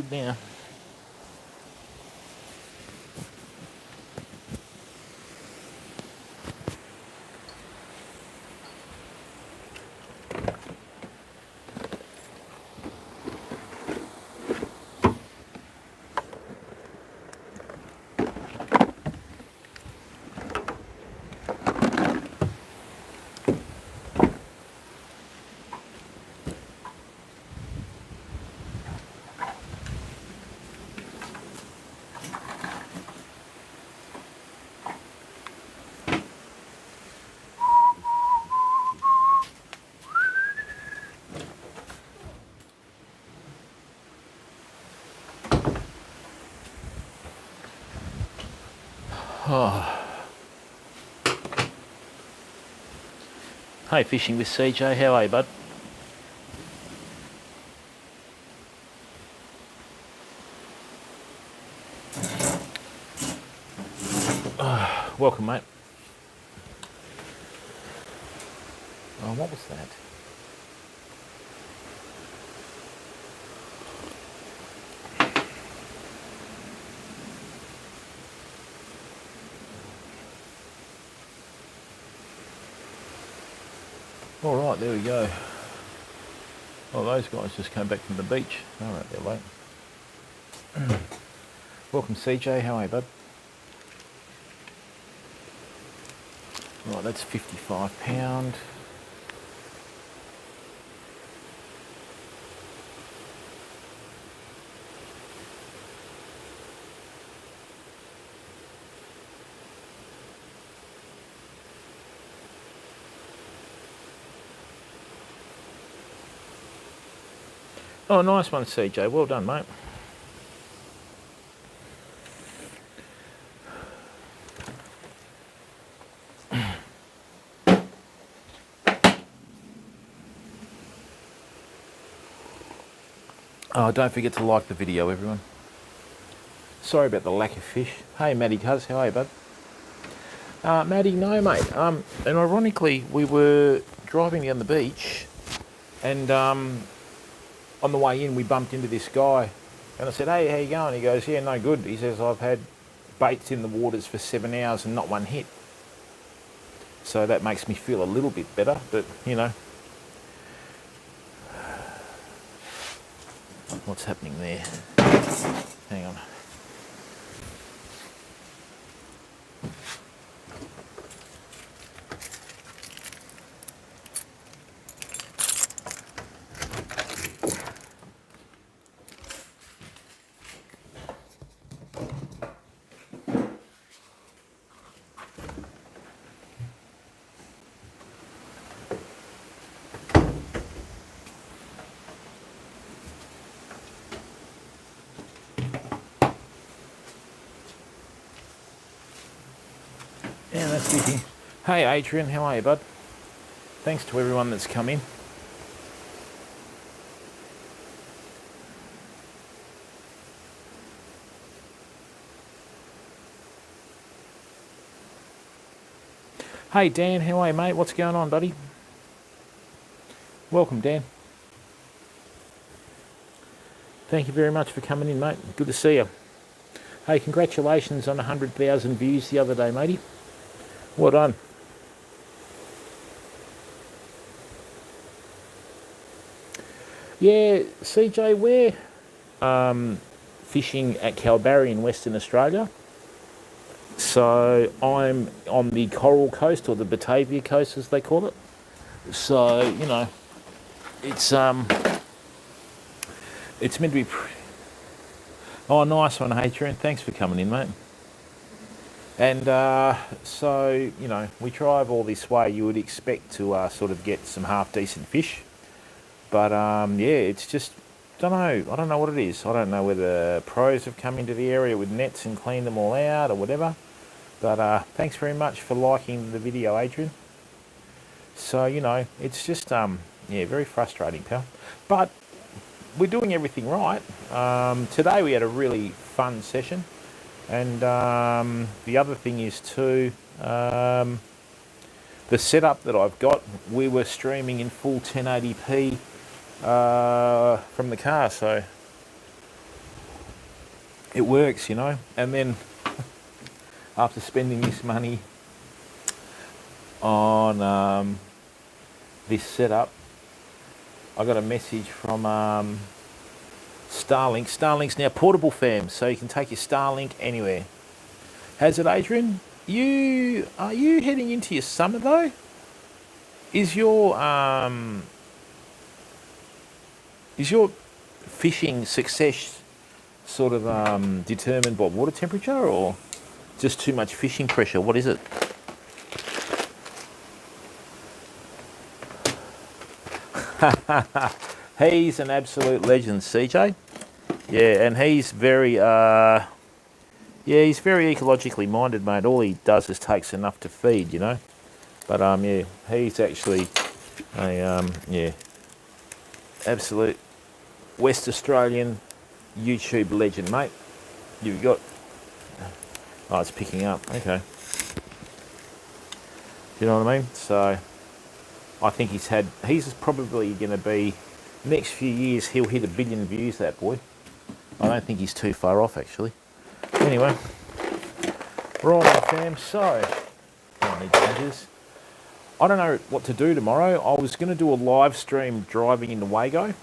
good now. Oh. Hey, fishing with CJ, how are you, bud? Welcome, mate. Oh, what was that? All right, there we go. Oh, those guys just came back from the beach. All right, they're late. Welcome, CJ. How are you, bud? Right, that's £55. Oh, nice one, CJ. Well done, mate. Oh, don't forget to like the video, everyone. Sorry about the lack of fish. Hey, Maddie Cuz, how are you, bud? Maddie, no, mate. And ironically, we were driving down the beach, and on the way in, we bumped into this guy. And I said, hey, how you going? He goes, yeah, no good. He says, I've had baits in the waters for 7 hours and not one hit. So that makes me feel a little bit better, but, you know. What's happening there? Hang on. Yeah, that's busy. Hey, Adrian, how are you, bud? Thanks to everyone that's come in. Hey, Dan, how are you, mate? What's going on, buddy? Welcome, Dan. Thank you very much for coming in, mate. Good to see you. Hey, congratulations on 100,000 views the other day, matey. Well done. Yeah, CJ, we're fishing at Kalbarri in Western Australia. So I'm on the Coral Coast, or the Batavia Coast as they call it. So, you know, it's meant to be oh, nice one, Adrian. Thanks for coming in, mate. And so, you know, we drive all this way. You would expect to sort of get some half-decent fish. But, yeah, it's just, I don't know what it is. I don't know whether pros have come into the area with nets and cleaned them all out or whatever. But thanks very much for liking the video, Adrian. So, you know, it's just, yeah, very frustrating, pal. But we're doing everything right. Today we had a really fun session. And the other thing is too, the setup that I've got, we were streaming in full 1080p from the car. So it works, you know. And then after spending this money on this setup, I got a message from Starlink. Starlink's now portable, fam, so you can take your Starlink anywhere. How's it, Adrian? Are you heading into your summer though? Is your fishing success sort of determined by water temperature, or just too much fishing pressure? What is it? He's an absolute legend, CJ. Yeah, and he's very he's very ecologically minded, mate. All he does is takes enough to feed, you know. But yeah, he's actually a absolute West Australian YouTube legend, mate. You've got... Oh, it's picking up. Okay. You know what I mean? So I think he's probably going to be, next few years, he'll hit 1 billion views, that boy. I don't think he's too far off, actually. Anyway, right, fam. So, I need changes. I don't know what to do tomorrow. I was going to do a live stream driving into Wago,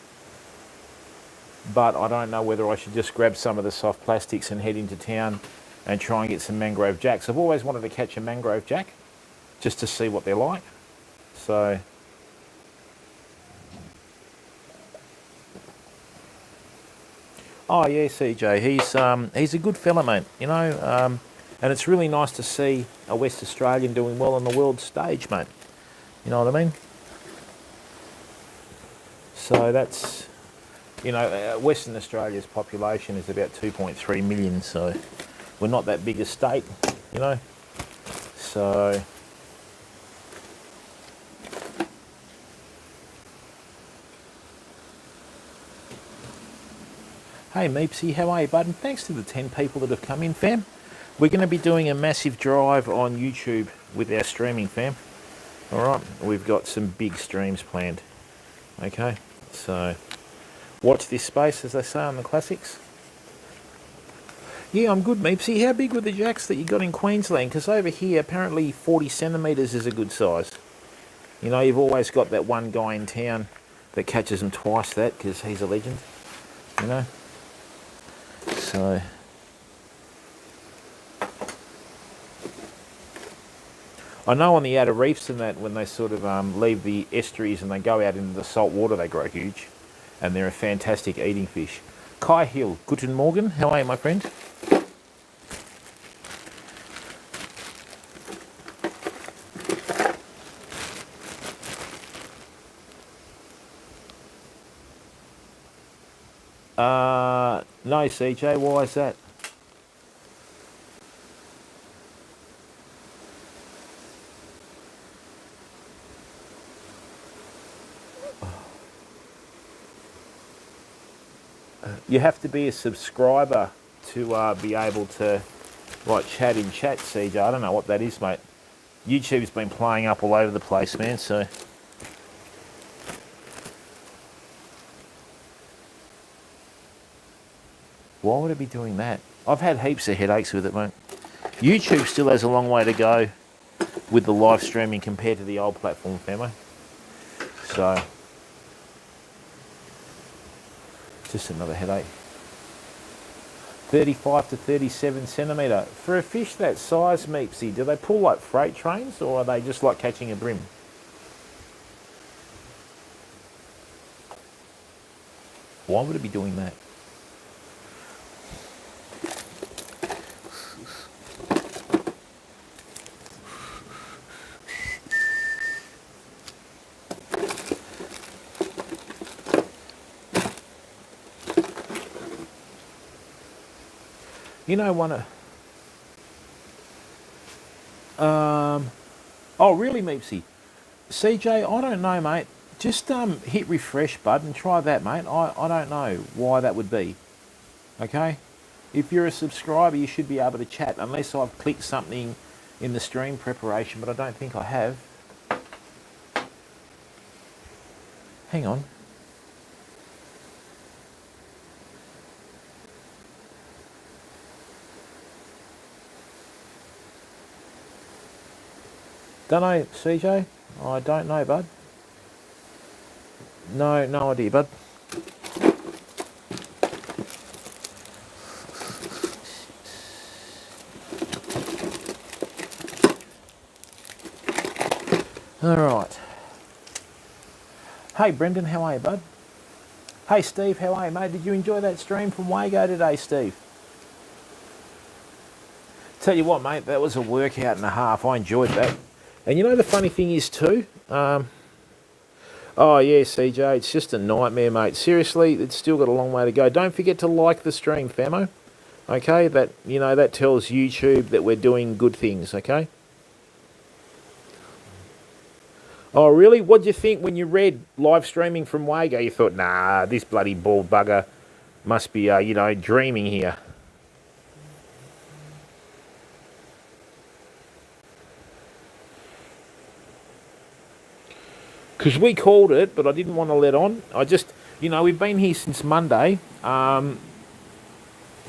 but I don't know whether I should just grab some of the soft plastics and head into town and try and get some mangrove jacks. I've always wanted to catch a mangrove jack, just to see what they're like. So, oh yeah, CJ, he's a good fella, mate. You know, and it's really nice to see a West Australian doing well on the world stage, mate. You know what I mean? So that's, you know, Western Australia's population is about 2.3 million, so we're not that big a state, you know. So hey Meepsy, how are you, bud? And thanks to the 10 people that have come in, fam. We're going to be doing a massive drive on YouTube with our streaming, fam. Alright, we've got some big streams planned. Okay, so watch this space, as they say on the classics. Yeah, I'm good, Meepsy. How big were the jacks that you got in Queensland? Because over here, apparently 40 centimetres is a good size. You know, you've always got that one guy in town that catches them twice that, because he's a legend. You know? So I know on the outer reefs and that, when they sort of leave the estuaries and they go out into the salt water, they grow huge. And they're a fantastic eating fish. Kai Hill, Guten Morgen. How are you, my friend? No, CJ, why is that? You have to be a subscriber to be able to like chat in chat, CJ. I don't know what that is, mate. YouTube's been playing up all over the place, man, so... Why would it be doing that? I've had heaps of headaches with it, mate. YouTube still has a long way to go with the live streaming compared to the old platform, family. So, just another headache. 35 to 37 centimetre. For a fish that size, Meepsy, do they pull like freight trains, or are they just like catching a bream? Why would it be doing that? You know, oh really, Meepsy? CJ, I don't know, mate. Just hit refresh, bud, and try that, mate. I don't know why that would be. Okay? If you're a subscriber, you should be able to chat, unless I've clicked something in the stream preparation, but I don't think I have. Hang on. Don't know, CJ. I don't know, bud. No idea, bud. All right. Hey, Brendan, how are you, bud? Hey, Steve, how are you, mate? Did you enjoy that stream from Wago today, Steve? Tell you what, mate, that was a workout and a half. I enjoyed that. And you know the funny thing is too? Oh, yeah, CJ, it's just a nightmare, mate. Seriously, it's still got a long way to go. Don't forget to like the stream, famo. Okay, that tells YouTube that we're doing good things, okay? Oh, really? What'd you think when you read live streaming from Wago? You thought, nah, this bloody bald bugger must be, dreaming here. Because we called it, but I didn't want to let on. We've been here since Monday. The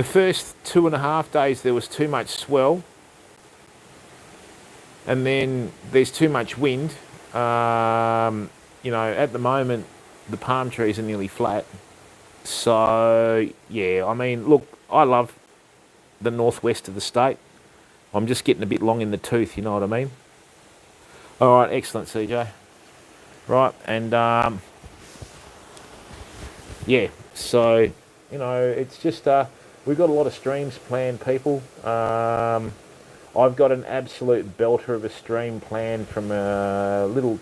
first 2.5 days there was too much swell. And then there's too much wind. At the moment, the palm trees are nearly flat. So, yeah, I mean, look, I love the northwest of the state. I'm just getting a bit long in the tooth, you know what I mean? All right, excellent, CJ. Right, and, yeah, so, it's just, we've got a lot of streams planned, people. I've got an absolute belter of a stream planned from a little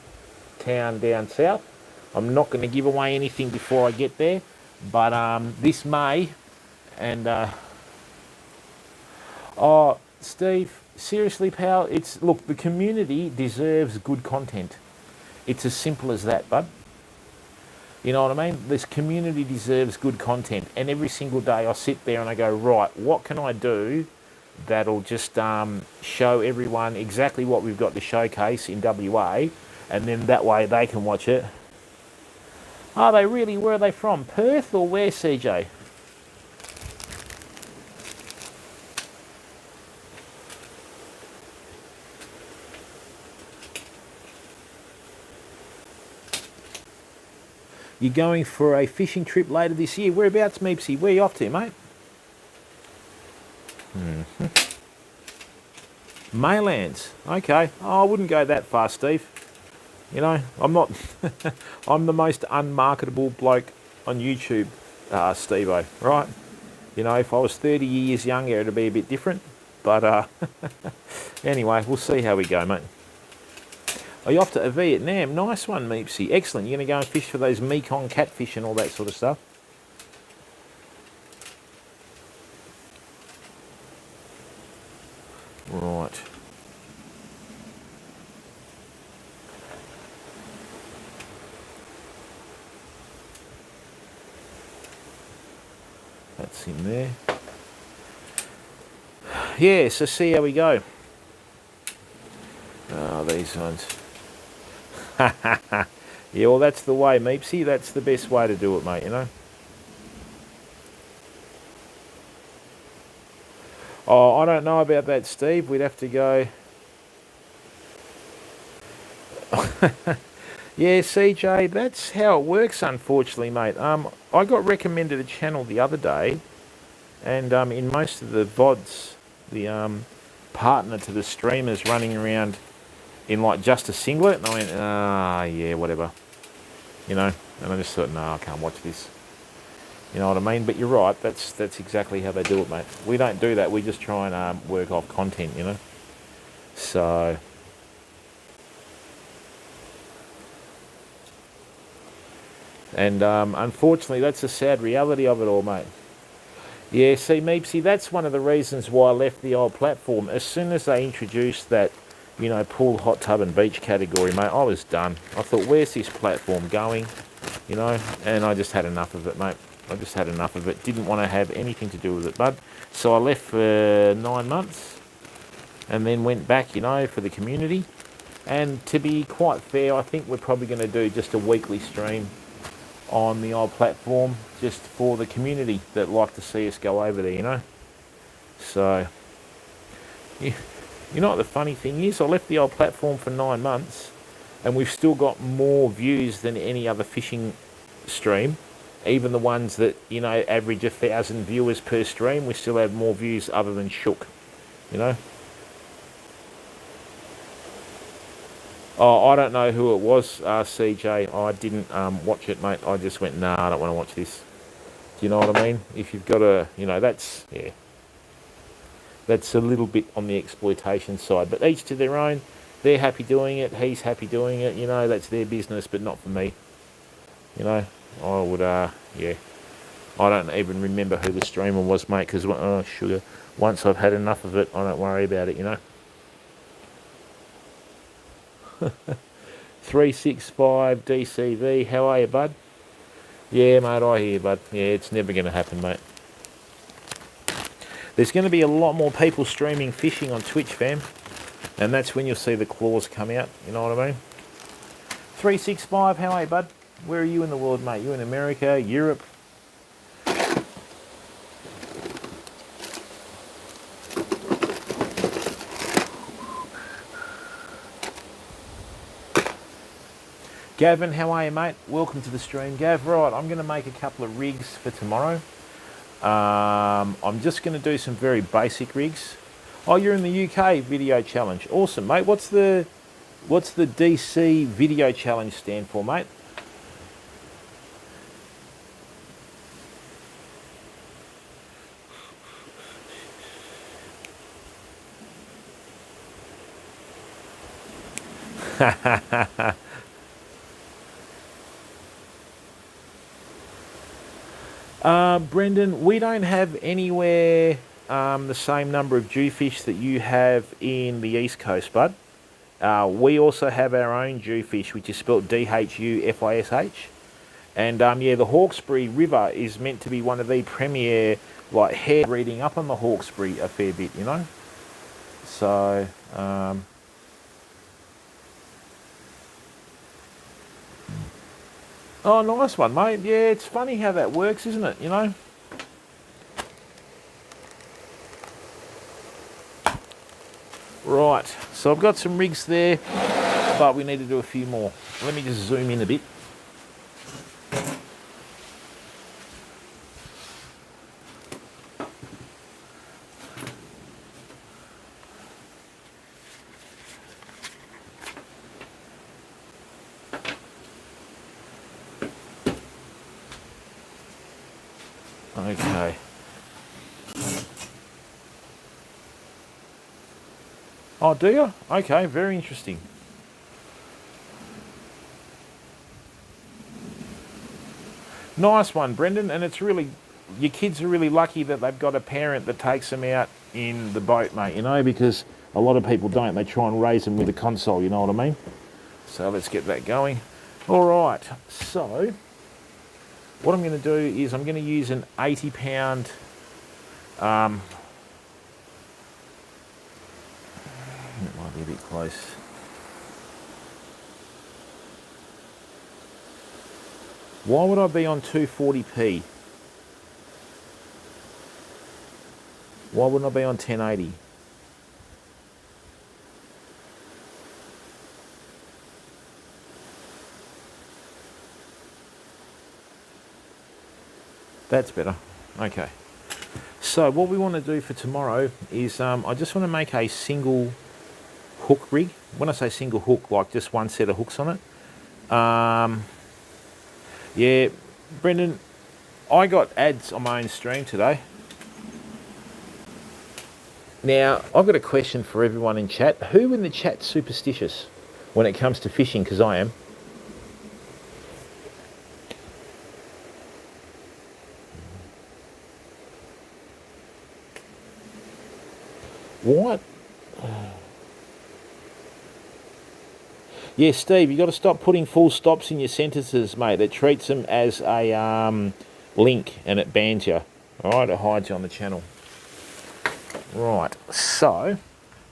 town down south. I'm not going to give away anything before I get there, but this May, and oh, Steve, seriously, pal, look, the community deserves good content. It's as simple as that, bud. You know what I mean? This community deserves good content, and every single day I sit there and I go, right, what can I do that'll just show everyone exactly what we've got to showcase in WA, and then that way they can watch it. Are they really? Where are they from? Perth or where, CJ? You're going for a fishing trip later this year. Whereabouts, Meepsy? Where are you off to, mate? Maylands. Okay. Oh, I wouldn't go that far, Steve. I'm not... I'm the most unmarketable bloke on YouTube, Steve-o, right? If I was 30 years younger, it'd be a bit different. But, anyway, we'll see how we go, mate. Are you off to Vietnam? Nice one, Meepsy. Excellent. You're going to go and fish for those Mekong catfish and all that sort of stuff? Right. That's in there. Yeah, so see how we go. Oh, these ones. Yeah, well, that's the way, Meepsy. That's the best way to do it, mate, Oh, I don't know about that, Steve. We'd have to go... Yeah, CJ, that's how it works, unfortunately, mate. I got recommended a channel the other day, and in most of the VODs, the partner to the streamer's running around in like just a singlet, and I went, yeah, whatever, and I just thought, no, I can't watch this. You know what I mean? But you're right, that's exactly how they do it, mate. We don't do that, we just try and work off content, So... And unfortunately, that's the sad reality of it all, mate. Yeah, see, Meepsy, that's one of the reasons why I left the old platform. As soon as they introduced that, pool, hot tub and beach category, mate, I was done. I thought, where's this platform going? And I just had enough of it, mate. I just had enough of it. Didn't want to have anything to do with it, bud. So I left for 9 months and then went back, for the community. And to be quite fair, I think we're probably going to do just a weekly stream on the old platform just for the community that like to see us go over there, So, You know what the funny thing is? I left the old platform for 9 months, and we've still got more views than any other fishing stream. Even the ones that, you know, average 1,000 viewers per stream, we still have more views other than Shook, you know. Oh, I don't know who it was, CJ. I didn't watch it, mate. I just went, nah, I don't want to watch this. Do you know what I mean? If you've got a, you know, that's, yeah. That's a little bit on the exploitation side. But each to their own. They're happy doing it. He's happy doing it. You know, that's their business, but not for me. You know, I would, yeah. I don't even remember who the streamer was, mate, because, oh, sugar. Once I've had enough of it, I don't worry about it, you know. 365 DCV, how are you, bud? Yeah, mate, I hear you, bud. Yeah, it's never going to happen, mate. There's going to be a lot more people streaming fishing on Twitch, fam. And that's when you'll see the claws come out, you know what I mean? 365, how are you, bud? Where are you in the world, mate? You in America, Europe? Gavin, how are you, mate? Welcome to the stream, Gav. Right, I'm going to make a couple of rigs for tomorrow. I'm just going to do some very basic rigs. Oh, you're in the UK video challenge. Awesome, mate. What's the DC video challenge stand for, mate? Brendan, we don't have anywhere the same number of jewfish that you have in the East Coast, bud. We also have our own jewfish, which is spelled DHUFISH. And yeah, the Hawkesbury River is meant to be one of the premier, like, hair breeding up on the Hawkesbury a fair bit, you know. So, oh, nice one, mate. Yeah, it's funny how that works, isn't it, you know? Right, so I've got some rigs there, but we need to do a few more. Let me just zoom in a bit. Okay. Oh, do you? Okay, very interesting. Nice one, Brendan. And it's really, your kids are really lucky that they've got a parent that takes them out in the boat, mate, you know, because a lot of people don't. They try and raise them with a console, you know what I mean? So let's get that going. All right, so what I'm going to do is I'm going to use an 80-pound it might be a bit close. Why would I be on 240p? Why wouldn't I be on 1080? That's better. Okay. So what we want to do for tomorrow is I just want to make a single hook rig. When I say single hook, like just one set of hooks on it. Yeah, Brendan, I got ads on my own stream today. Now, I've got a question for everyone in chat. Who in the chat's superstitious when it comes to fishing? Because I am. What? Yeah, Steve, you got to stop putting full stops in your sentences, mate. It treats them as a link and it bans you. All right, it hides you on the channel. Right, so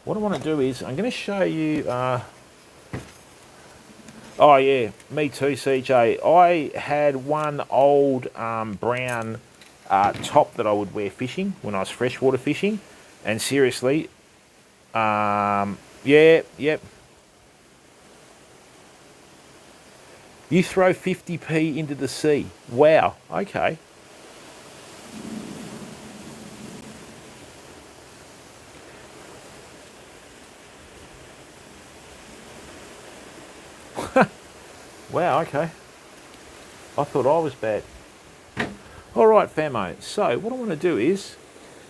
what I want to do is I'm going to show you. Oh yeah, me too, CJ. I had one old brown top that I would wear fishing when I was freshwater fishing, and seriously, Yeah, yep. You throw 50p into the sea. Wow, okay. Wow, okay. I thought I was bad. All right, famo. So what I want to do is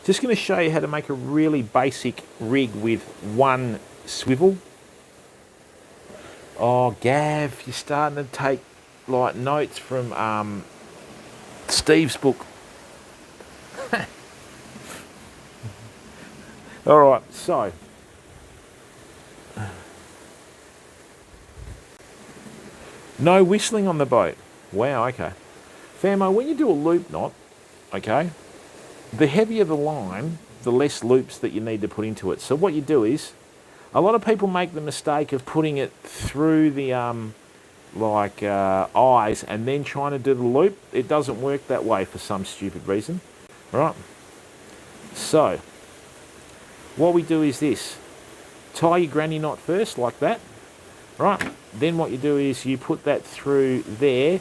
just going to show you how to make a really basic rig with one swivel. Oh, Gav, you're starting to take like notes from Steve's book. All right, so no whistling on the boat. Wow, okay. Famo, when you do a loop knot, okay, the heavier the line, the less loops that you need to put into it. So what you do is, a lot of people make the mistake of putting it through the eyes and then trying to do the loop. It doesn't work that way for some stupid reason, right? So what we do is this: tie your granny knot first, like that, right? Then what you do is you put that through there.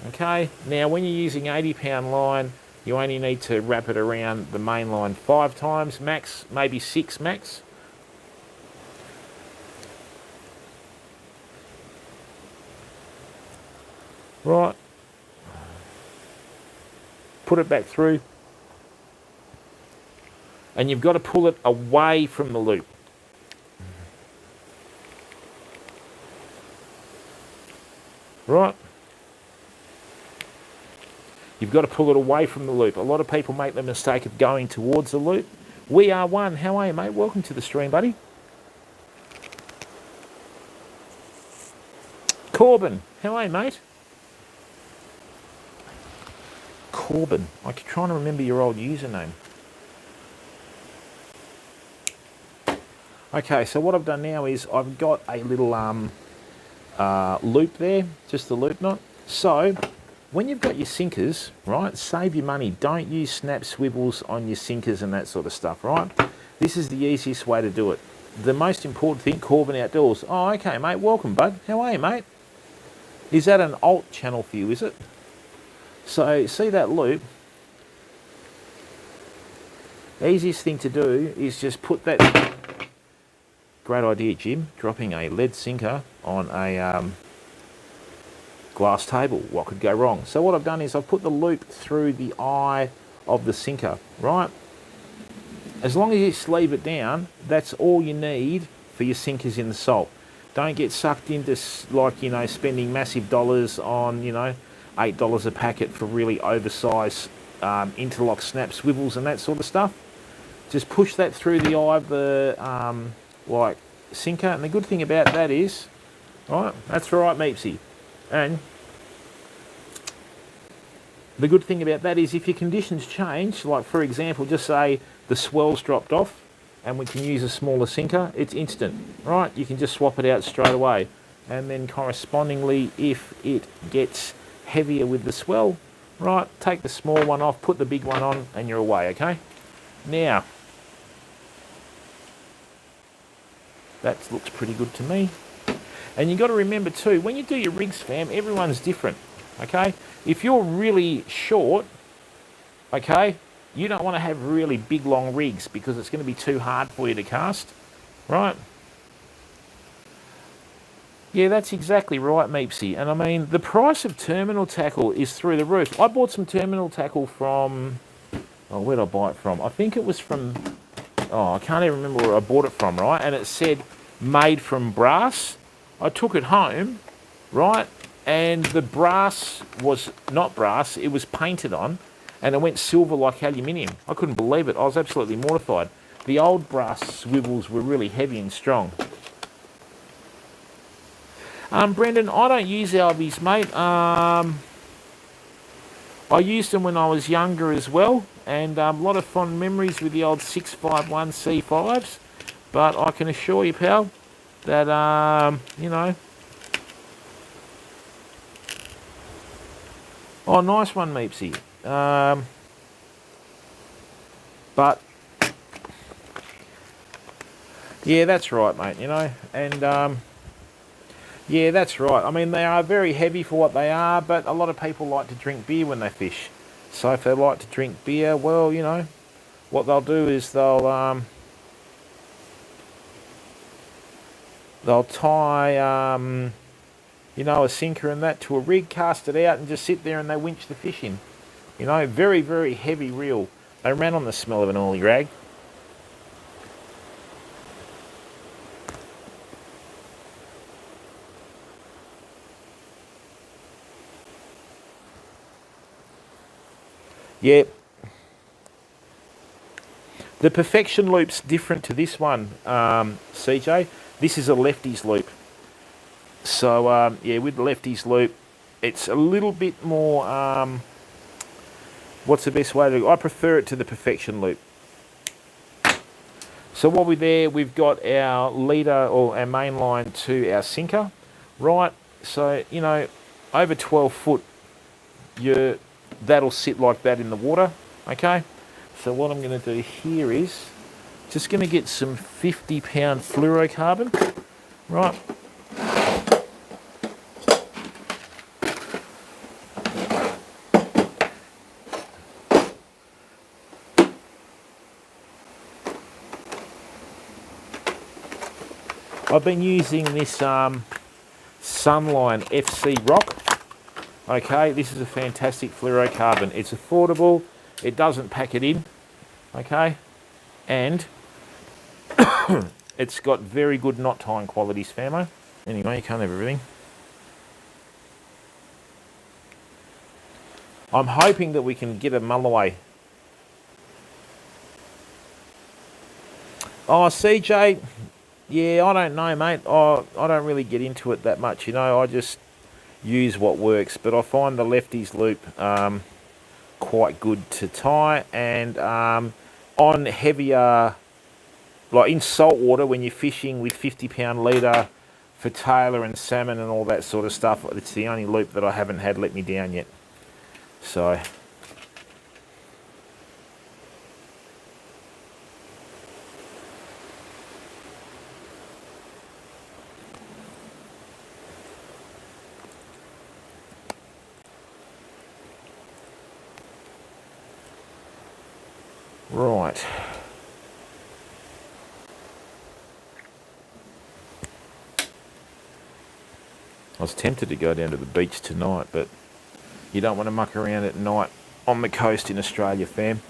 Okay, now when you're using 80-pound line, you only need to wrap it around the main line 5 times max, maybe 6 max. Right, put it back through, and you've got to pull it away from the loop. Right, you've got to pull it away from the loop. A lot of people make the mistake of going towards the loop. We are one. How are you, mate? Welcome to the stream, buddy. Corbin, how are you, mate? Corbin. I'm trying to remember your old username. Okay, so what I've done now is I've got a little loop there, just the loop knot. So when you've got your sinkers, right, save your money. Don't use snap swivels on your sinkers and that sort of stuff, right? This is the easiest way to do it. The most important thing, Corbin Outdoors. Oh, okay, mate. Welcome, bud. How are you, mate? Is that an alt channel for you, is it? So see that loop? The easiest thing to do is just put that... Great idea, Jim. Dropping a lead sinker on a glass table. What could go wrong? So what I've done is I've put the loop through the eye of the sinker, right? As long as you sleeve it down, that's all you need for your sinkers in the salt. Don't get sucked into, like, you know, spending massive dollars on, you know, $8 a packet for really oversized interlock snap swivels and that sort of stuff. Just push that through the eye of the like sinker, and the good thing about that is, right, that's right, Meepsy, and the good thing about that is if your conditions change, like for example, just say the swell's dropped off and we can use a smaller sinker, it's instant, right? You can just swap it out straight away, and then correspondingly, if it gets heavier with the swell, right, take the small one off, put the big one on, and you're away, okay? Now, that looks pretty good to me. And you've got to remember too, when you do your rigs, fam, everyone's different, okay? If you're really short, okay, you don't want to have really big, long rigs because it's going to be too hard for you to cast, right? Yeah, that's exactly right, Meepsy. And I mean, the price of terminal tackle is through the roof. I bought some terminal tackle from, oh, where did I buy it from? I think it was from, oh, I can't even remember where I bought it from, right? And it said made from brass. I took it home, right? And the brass was not brass, it was painted on, and it went silver like aluminium. I couldn't believe it. I was absolutely mortified. The old brass swivels were really heavy and strong. Brendan, I don't use Albies, mate. I used them when I was younger as well, and a lot of fond memories with the old 651 C5s. But I can assure you, pal, that, you know... Oh, nice one, Meepsy. But Yeah, that's right, mate, you know. And, yeah, that's right. I mean, they are very heavy for what they are, but a lot of people like to drink beer when they fish. So if they like to drink beer, well, you know, what they'll do is they'll tie, you know, a sinker and that to a rig, cast it out, and just sit there and they winch the fish in. You know, very, very heavy reel. They ran on the smell of an oily rag. Yeah. The perfection loop's different to this one, CJ. This is a lefties loop. So, yeah, with the lefties loop, it's a little bit more, what's the best way to do? I prefer it to the perfection loop. So while we're there, we've got our leader or our main line to our sinker, right? So, you know, over 12 foot, that'll sit like that in the water, okay? So what I'm going to do here is just going to get some 50-pound fluorocarbon, right? I've been using this Sunline FC rock. Okay, this is a fantastic fluorocarbon. It's affordable. It doesn't pack it in. Okay, and it's got very good knot tying qualities, famo. Anyway, you can't have everything. I'm hoping that we can get a Mulloway. Oh, CJ, yeah, I don't know, mate. I don't really get into it that much, you know. I just use what works, but I find the lefties loop quite good to tie, and on heavier, like in salt water when you're fishing with 50-pound leader for Tailor and Salmon and all that sort of stuff, it's the only loop that I haven't had let me down yet. So right. I was tempted to go down to the beach tonight, but you don't want to muck around at night on the coast in Australia, fam.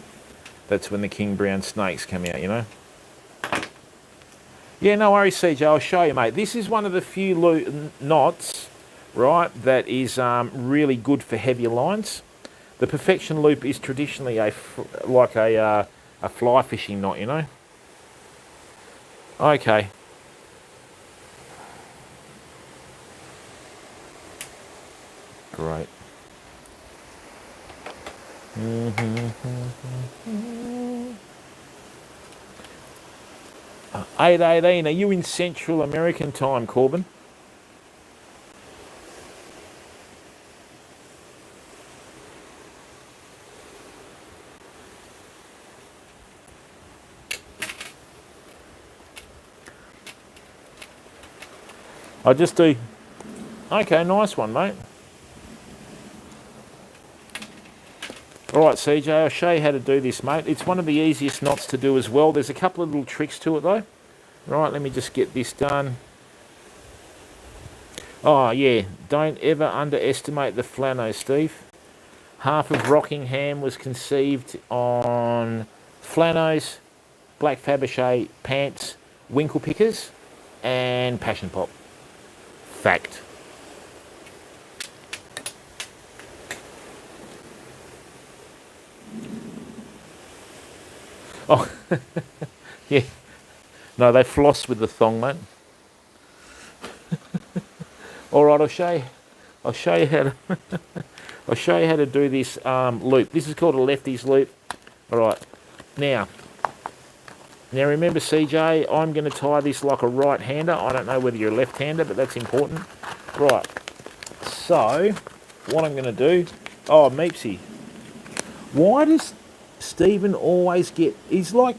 That's when the king brown snakes come out, you know. Yeah, no worries, CJ. I'll show you, mate. This is one of the few knots, right, that is really good for heavier lines. The perfection loop is traditionally like a fly fishing knot, you know. Okay. Great. 8:18. Are you in Central American time, Corbin? I just do. Okay, nice one, mate. All right, CJ, I'll show you how to do this, mate. It's one of the easiest knots to do as well. There's a couple of little tricks to it, though. Right, let me just get this done. Oh, yeah, don't ever underestimate the flano, Steve. Half of Rockingham was conceived on flanos, black Fabergé pants, winkle pickers, and passion pop. Fact. Oh, yeah. No, they floss with the thong, mate. All right, I'll show you how to. I'll show you how to do this loop. This is called a lefties loop. All right. Now remember, CJ, I'm going to tie this like a right-hander. I don't know whether you're a left-hander, but that's important. Right. So, what I'm going to do... Oh, Meepsy. Why does Stephen always get... He's like...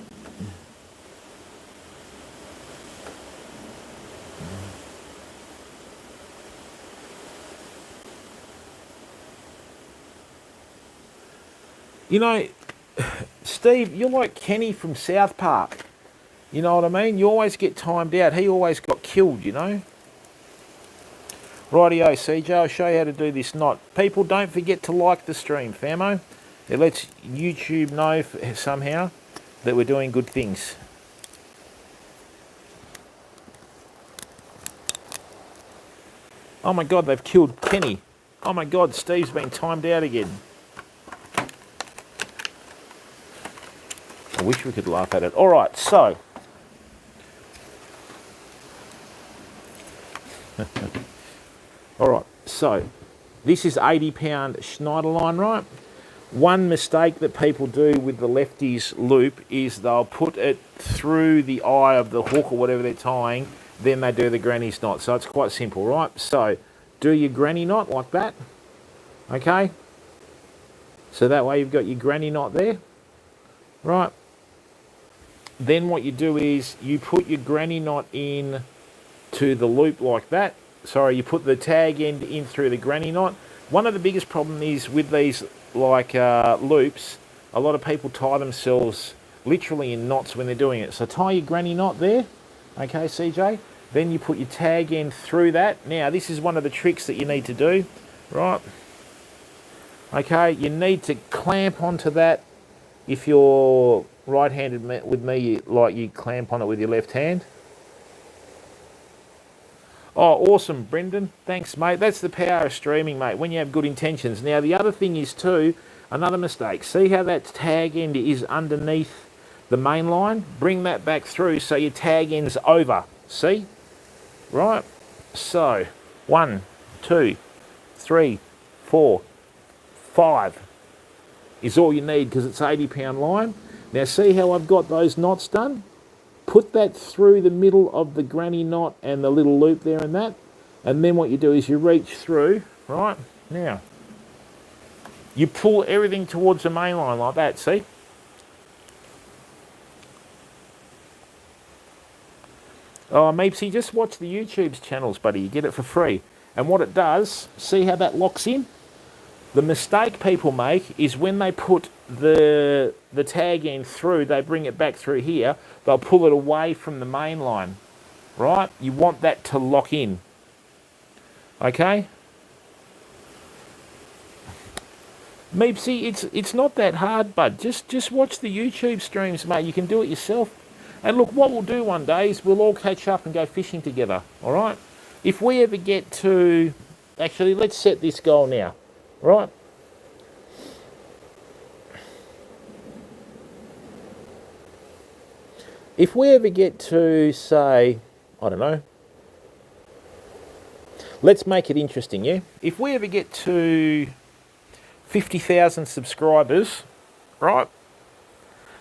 You know, Steve, you're like Kenny from South Park. You know what I mean? You always get timed out. He always got killed, you know? Rightio, CJ, I'll show you how to do this knot. People, don't forget to like the stream, famo. It lets YouTube know somehow that we're doing good things. Oh my God, they've killed Kenny. Oh my God, Steve's been timed out again. I wish we could laugh at it. All right, so. All right, so this is 80-pound Schneider line, right? One mistake that people do with the lefties loop is they'll put it through the eye of the hook or whatever they're tying, then they do the granny's knot. So it's quite simple, right? So do your granny knot like that, okay? So that way you've got your granny knot there, right? Then what you do is you put your granny knot in to the loop like that. Sorry, you put the tag end in through the granny knot. One of the biggest problems is with these like loops, a lot of people tie themselves literally in knots when they're doing it. So tie your granny knot there, okay, CJ? Then you put your tag end through that. Now, this is one of the tricks that you need to do, right? Okay, you need to clamp onto that. If you're right-handed with me, you clamp on it with your left hand. Oh, awesome, Brendan. Thanks, mate. That's the power of streaming, mate, when you have good intentions. Now, the other thing is, too, another mistake. See how that tag end is underneath the main line? Bring that back through so your tag end's over. See? Right? So, 1, 2, 3, 4, 5 is all you need because it's 80-pound line. Now, see how I've got those knots done? Put that through the middle of the granny knot and the little loop there and that. And then what you do is you reach through, right? Now, you pull everything towards the main line like that, see? Oh, Meepsy, just watch the YouTube's channels, buddy. You get it for free. And what it does, see how that locks in? The mistake people make is when they put the tag end through, they bring it back through here, they'll pull it away from the main line, right? You want that to lock in, okay? Meepsy, it's not that hard, bud. Just watch the YouTube streams, mate. You can do it yourself. And look, what we'll do one day is we'll all catch up and go fishing together, all right? If we ever get to... Actually, let's set this goal now. Right. If we ever get to, say, I don't know, let's make it interesting, yeah? If we ever get to 50,000 subscribers, right?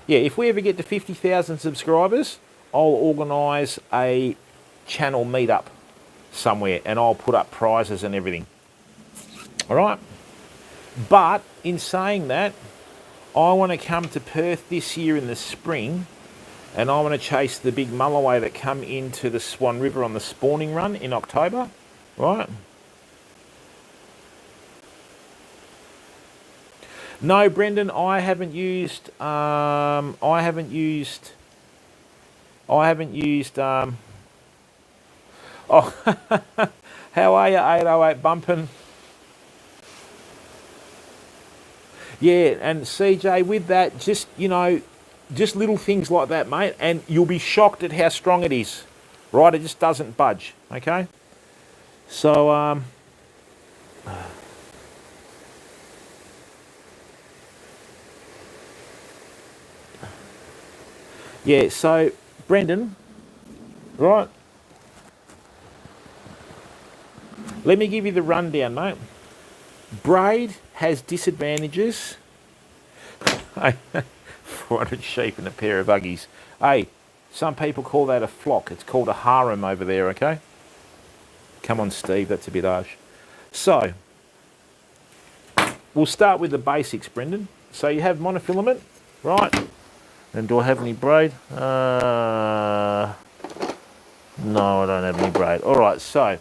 Yeah, if we ever get to 50,000 subscribers, I'll organise a channel meetup somewhere and I'll put up prizes and everything. All right? But in saying that, I want to come to Perth this year in the spring and I want to chase the big Mulloway that come into the Swan River on the spawning run in October, right? No, Brendan, I haven't used, oh, how are you, 808 bumping? Yeah, and CJ, with that, just, you know, just little things like that, mate, and you'll be shocked at how strong it is, right? It just doesn't budge, okay? So, yeah, so, Brendan, right? Let me give you the rundown, mate. Braid has disadvantages. 400 sheep and a pair of Uggies. Hey, some people call that a flock. It's called a harem over there, okay? Come on, Steve, that's a bit harsh. So, we'll start with the basics, Brendan. So you have monofilament, right? And do I have any braid? No, I don't have any braid. All right, so...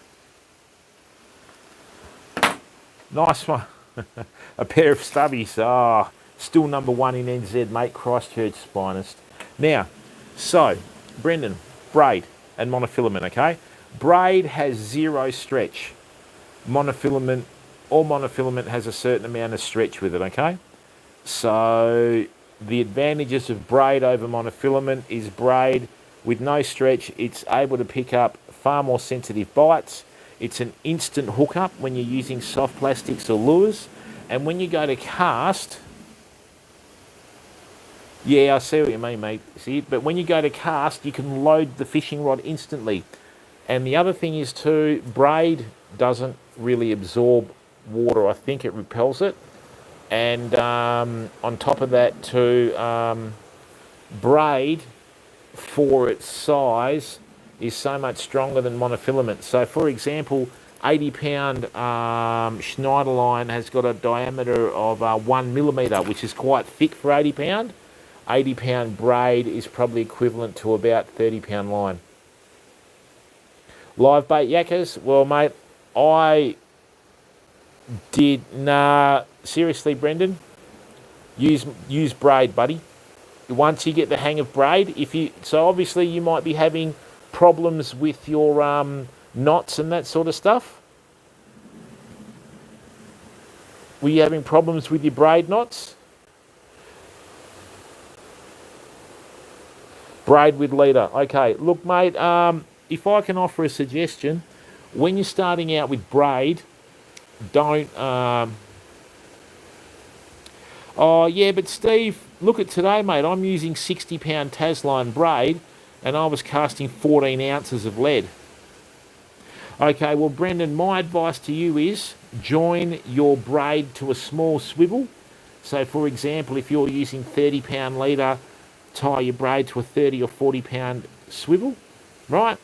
Nice one. A pair of stubbies. Ah, Still number one in NZ, mate. Christchurch's finest. Now, so, Brendan, braid and monofilament, okay? Braid has zero stretch. Monofilament, all monofilament has a certain amount of stretch with it, okay? So, the advantages of braid over monofilament is braid with no stretch. It's able to pick up far more sensitive bites. It's an instant hookup when you're using soft plastics or lures. And when you go to cast, yeah, I see what you mean, mate. See, but when you go to cast, you can load the fishing rod instantly. And the other thing is too, braid doesn't really absorb water. I think it repels it. And on top of that too, braid, for its size, is so much stronger than monofilament. So for example, 80-pound Schneider line has got a diameter of 1 millimetre, which is quite thick for 80-pound. 80-pound braid is probably equivalent to about 30-pound line. Live bait yakkers, well mate, seriously Brendan, use braid, buddy. Once you get the hang of braid, so obviously you might be having problems with your knots and that sort of stuff. Were you having problems with your braid knots? Braid with leader. Okay, look mate, if I can offer a suggestion, when you're starting out with braid, don't... oh yeah, but Steve, look at today mate, I'm using 60-pound Tasline braid and I was casting 14 ounces of lead. Okay, well Brendan, my advice to you is join your braid to a small swivel. So for example, if you're using 30-pound leader, tie your braid to a 30 or 40-pound swivel, right?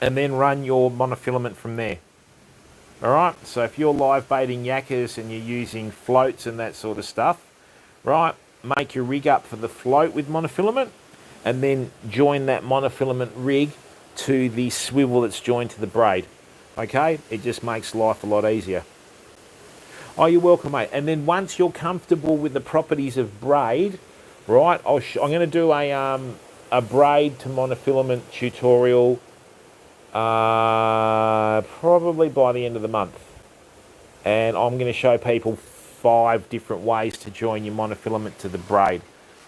And then run your monofilament from there. All right, so if you're live baiting yakkers and you're using floats and that sort of stuff, right, make your rig up for the float with monofilament and then join that monofilament rig to the swivel that's joined to the braid. Okay, it just makes life a lot easier. Oh, you're welcome, mate. And then once you're comfortable with the properties of braid, right, I'm going to do a braid to monofilament tutorial probably by the end of the month. And I'm going to show people 5 different ways to join your monofilament to the braid.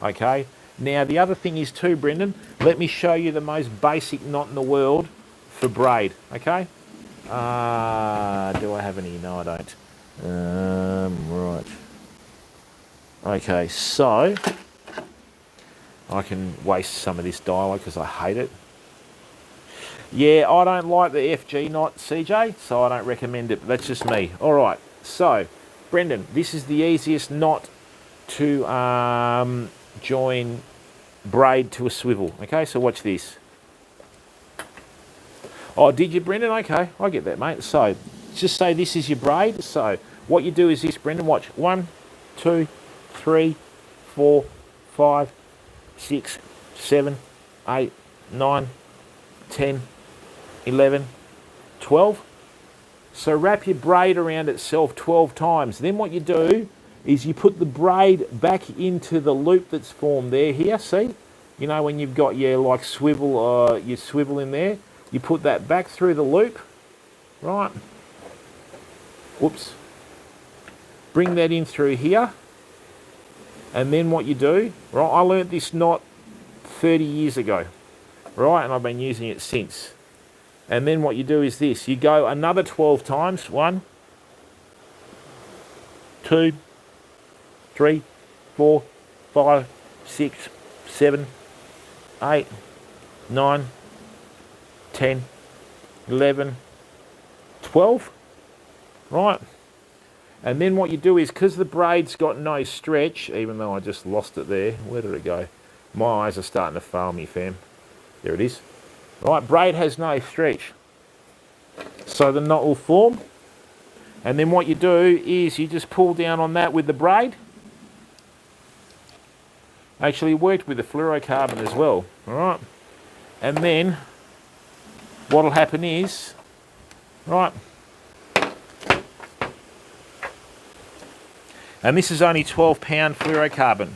Okay, now the other thing is too, Brendan, let me show you the most basic knot in the world for braid. Okay, do I have any? No, I don't. Right. Okay, so I can waste some of this dialogue because I hate it. Yeah, I don't like the FG knot, CJ, so I don't recommend it, but that's just me. All right, so Brendan, this is the easiest knot to join braid to a swivel. Okay, so watch this. Oh, did you, Brendan? Okay, I get that, mate. So just say this is your braid. So what you do is this, Brendan. Watch. 1, 2, 3, 4, 5, 6, 7, 8, 9, 10, 11, 12. So wrap your braid around itself 12 times. Then what you do is you put the braid back into the loop that's formed there. Here, see? You know when you've got your like swivel, your swivel in there. You put that back through the loop, right? Whoops. Bring that in through here. And then what you do, right? I learnt this knot 30 years ago, right? And I've been using it since. And then what you do is this. You go another 12 times. 1, 2, 3, 4, 5, 6, 7, 8, 9, 10, 11, 12, right? And then what you do is, because the braid's got no stretch, even though I just lost it there, where did it go? My eyes are starting to fail me, fam. There it is. Right, braid has no stretch. So the knot will form. And then what you do is you just pull down on that with the braid. Actually, it worked with the fluorocarbon as well, all right? And then what'll happen is, right, And this is only 12-pound fluorocarbon.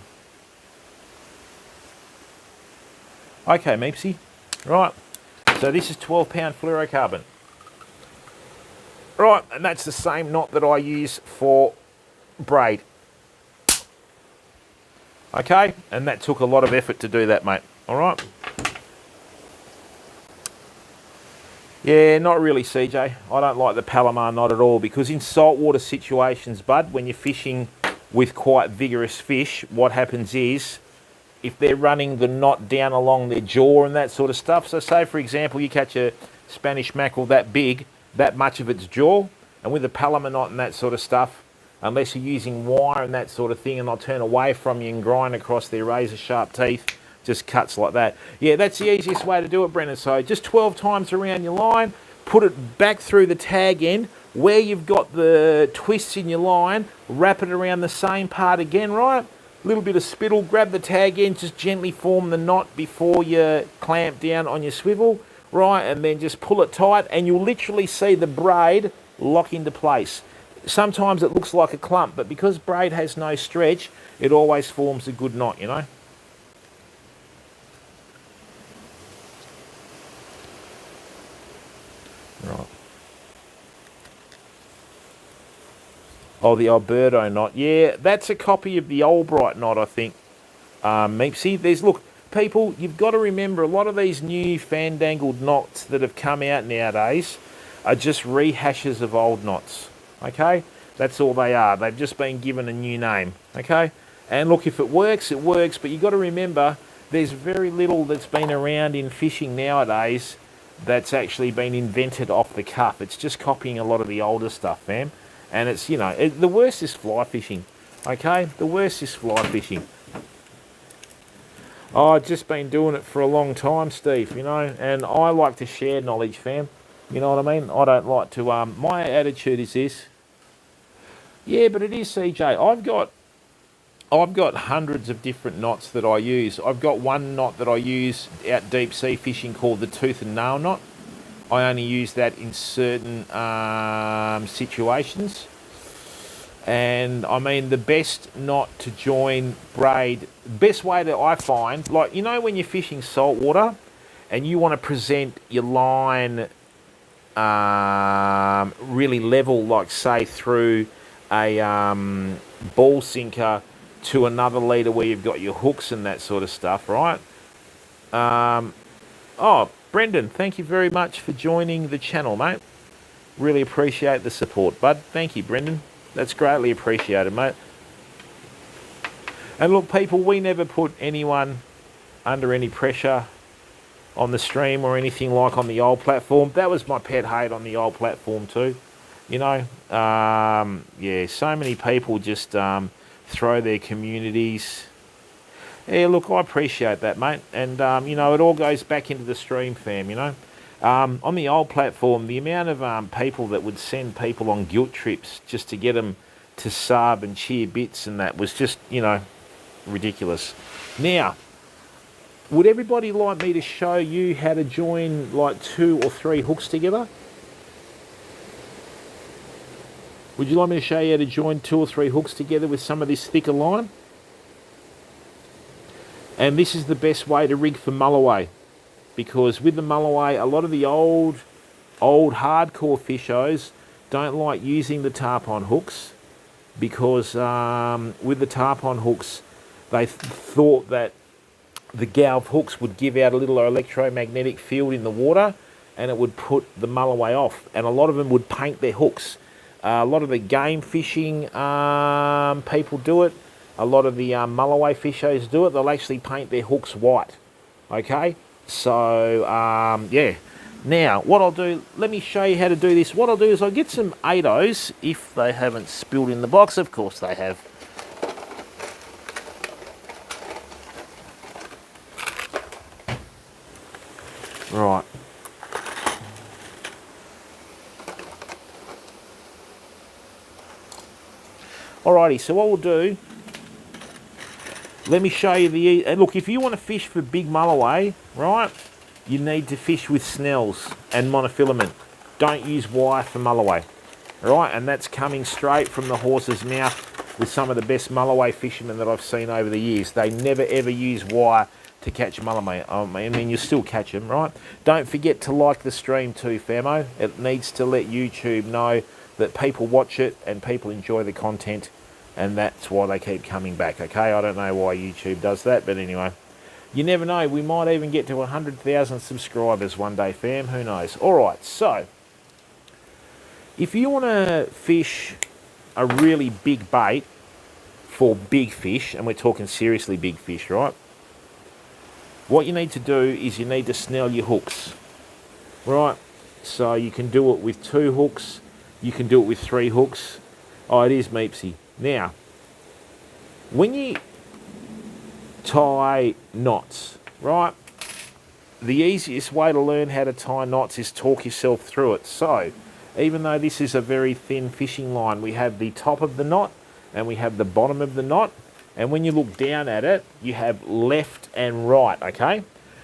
Okay, Meepsy. Right. So this is 12-pound fluorocarbon. Right, and that's the same knot that I use for braid. Okay, and that took a lot of effort to do that, mate. All right. Yeah, not really, CJ. I don't like the Palomar knot at all, because in saltwater situations, bud, when you're fishing with quite vigorous fish, what happens is, if they're running the knot down along their jaw and that sort of stuff, so say, for example, you catch a Spanish mackerel that big, that much of its jaw, and with a Palomar knot and that sort of stuff, unless you're using wire and that sort of thing, and they'll turn away from you and grind across their razor-sharp teeth, just cuts like that. Yeah, that's the easiest way to do it, Brendan. So just 12 times around your line, put it back through the tag end, where you've got the twists in your line, wrap it around the same part again, right? A little bit of spittle, grab the tag end, just gently form the knot before you clamp down on your swivel, right? And then just pull it tight, and you'll literally see the braid lock into place. Sometimes it looks like a clump, but because braid has no stretch, it always forms a good knot, you know? Right. Oh, the Alberto knot. Yeah, that's a copy of the Albright knot, I think. Meepsy. Look, people, you've got to remember, a lot of these new fandangled knots that have come out nowadays are just rehashes of old knots. Okay? That's all they are. They've just been given a new name. Okay? And look, if it works, it works. But you've got to remember, there's very little that's been around in fishing nowadays that's actually been invented off the cuff. It's just copying a lot of the older stuff, fam. And it's, you know, the worst is fly fishing. Okay? The worst is fly fishing. Oh, I've just been doing it for a long time, Steve, you know, and I like to share knowledge, fam. You know what I mean? I don't like to, my attitude is this. Yeah, but it is, CJ. I've got hundreds of different knots that I use. I've got one knot that I use out deep sea fishing called the tooth and nail knot. I only use that in certain situations. And I mean, the best knot to join braid, best way that I find, like, you know, when you're fishing saltwater and you want to present your line really level, like say through a ball sinker to another leader where you've got your hooks and that sort of stuff, right? Oh, Brendan, thank you very much for joining the channel, mate. Really appreciate the support, bud. Thank you, Brendan. That's greatly appreciated, mate. And look, people, we never put anyone under any pressure on the stream or anything like on the old platform. That was my pet hate on the old platform too. You know, yeah, so many people just throw their communities. Yeah, look, I appreciate that, mate. And, you know, it all goes back into the stream, fam, you know. On the old platform, the amount of people that would send people on guilt trips just to get them to sub and cheer bits and that was just, you know, ridiculous. Now, would everybody like me to show you how to join like 2 or 3 hooks together? Would you like me to show you how to join 2 or 3 hooks together with some of this thicker line? And this is the best way to rig for Mulloway, because with the Mulloway, a lot of the old hardcore fishers don't like using the tarpon hooks, because with the tarpon hooks, they thought that the galv hooks would give out a little electromagnetic field in the water, and it would put the Mulloway off. And a lot of them would paint their hooks. A lot of the game fishing people do it. A lot of the Mulloway fishers do it. They'll actually paint their hooks white. Okay? So, yeah. Now, what I'll do, let me show you how to do this. What I'll do is I'll get some 8-0s, if they haven't spilled in the box. Of course they have. Right. Alrighty, so what we'll do, let me show you the... And look, if you want to fish for big Mulloway, right, you need to fish with snells and monofilament. Don't use wire for Mulloway, right? And that's coming straight from the horse's mouth with some of the best Mulloway fishermen that I've seen over the years. They never ever use wire to catch Mulloway. I mean, you still catch them, right? Don't forget to like the stream too, famo. It needs to let YouTube know that people watch it and people enjoy the content, and that's why they keep coming back, okay? I don't know why YouTube does that, but anyway. You never know, we might even get to 100,000 subscribers one day, fam. Who knows? All right, so if you want to fish a really big bait for big fish, and we're talking seriously big fish, right? What you need to do is you need to snell your hooks, right? So you can do it with 2 hooks, you can do it with 3 hooks. Oh, it is Meepsy. Now, when you tie knots, right? The easiest way to learn how to tie knots is talk yourself through it. So, even though this is a very thin fishing line, we have the top of the knot and we have the bottom of the knot. And when you look down at it, you have left and right, okay?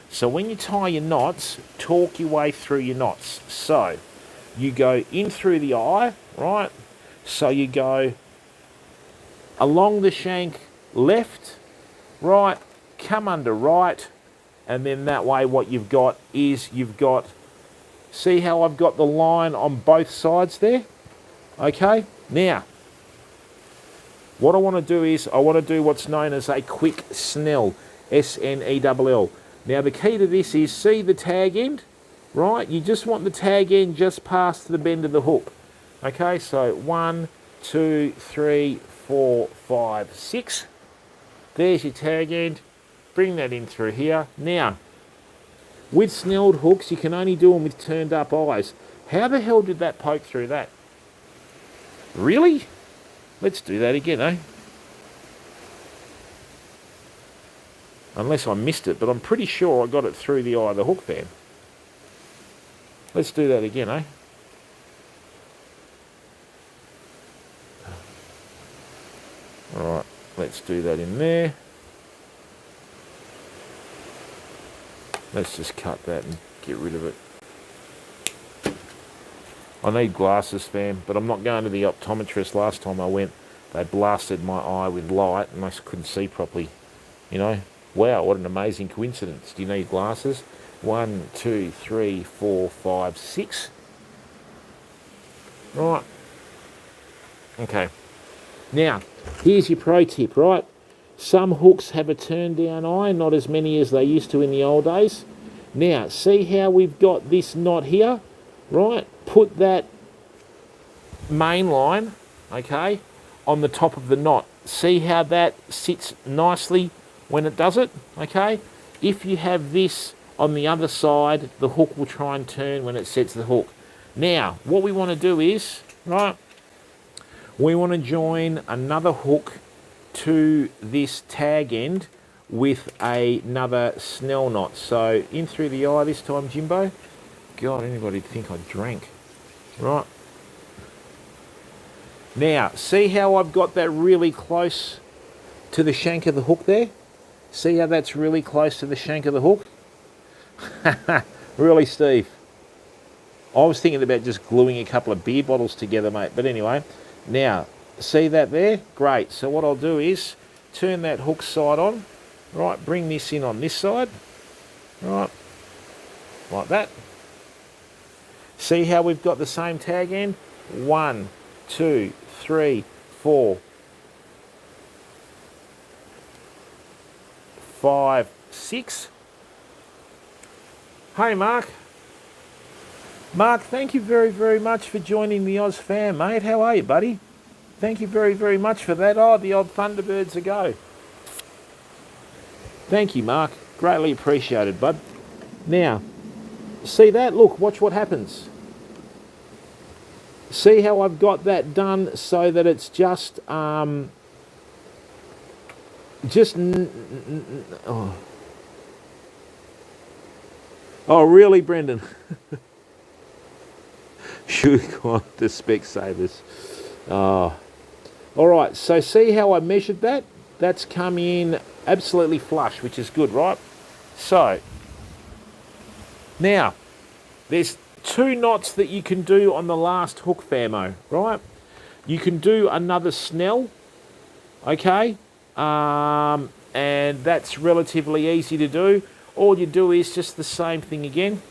So when you tie your knots, talk your way through your knots. So, you go in through the eye, right? So you go along the shank left, right, come under right, and then that way what you've got is see how I've got the line on both sides there? Okay, now, what I want to do is I want to do what's known as a quick snell, S-N-E-L-L. Now the key to this is, see the tag end, right? You just want the tag end just past the bend of the hook. Okay, so 1, 2, 3, 4, 5, 6. There's your tag end. Bring that in through here. Now, with snelled hooks, you can only do them with turned up eyes. How the hell did that poke through that? Really? Let's do that again, eh? Unless I missed it, but I'm pretty sure I got it through the eye of the hook fan. Let's do that again, eh? Alright, let's do that in there. Let's just cut that and get rid of it. I need glasses, fam, but I'm not going to the optometrist. Last time I went, they blasted my eye with light and I couldn't see properly. You know, wow, what an amazing coincidence. Do you need glasses? 1, 2, 3, 4, 5, 6. Right. Okay. Now, here's your pro tip, right? Some hooks have a turn down eye, not as many as they used to in the old days. Now, see how we've got this knot here, right? Put that main line, okay, on the top of the knot. See how that sits nicely when it does it, okay? If you have this on the other side, the hook will try and turn when it sets the hook. Now, what we want to do is, right, we want to join another hook to this tag end with another snell knot. So in through the eye this time, Jimbo. God, anybody'd think I drank. Right. Now, see how I've got that really close to the shank of the hook there? See how that's really close to the shank of the hook? Really, Steve? I was thinking about just gluing a couple of beer bottles together, mate. But anyway, now, see that there? Great. So what I'll do is turn that hook side on. Right, bring this in on this side. Right, like that. See how we've got the same tag end? 1, 2, 3, 4, 5, 6. Hey, Mark. Mark, thank you very, very much for joining the Oz fam, mate. How are you, buddy? Thank you very, very much for that. Oh, the old Thunderbirds a go. Thank you, Mark. Greatly appreciated, bud. Now, see that? Look, watch what happens. See how I've got that done so that it's just, oh. Oh, really, Brendan? Should go on to Specsavers. Oh. All right, so see how I measured that? That's come in absolutely flush, which is good, right? So, now, there's 2 knots that you can do on the last hook, famo, right? You can do another snell, Okay, and that's relatively easy to do. All you do is just the same thing again.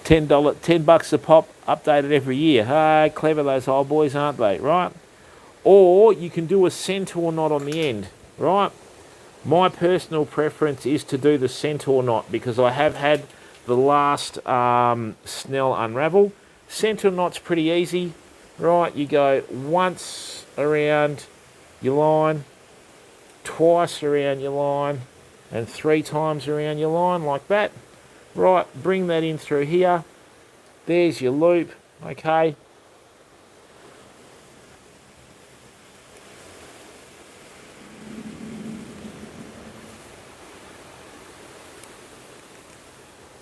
$10 a pop, updated every year. Hey, clever those old boys, aren't they? Right? Or you can do a centaur knot on the end. Right? My personal preference is to do the centaur knot because I have had the last snell unravel. Centaur knot's pretty easy. Right? You go once around your line, twice around your line, and 3 times around your line like that. Right, bring that in through here. There's your loop, okay.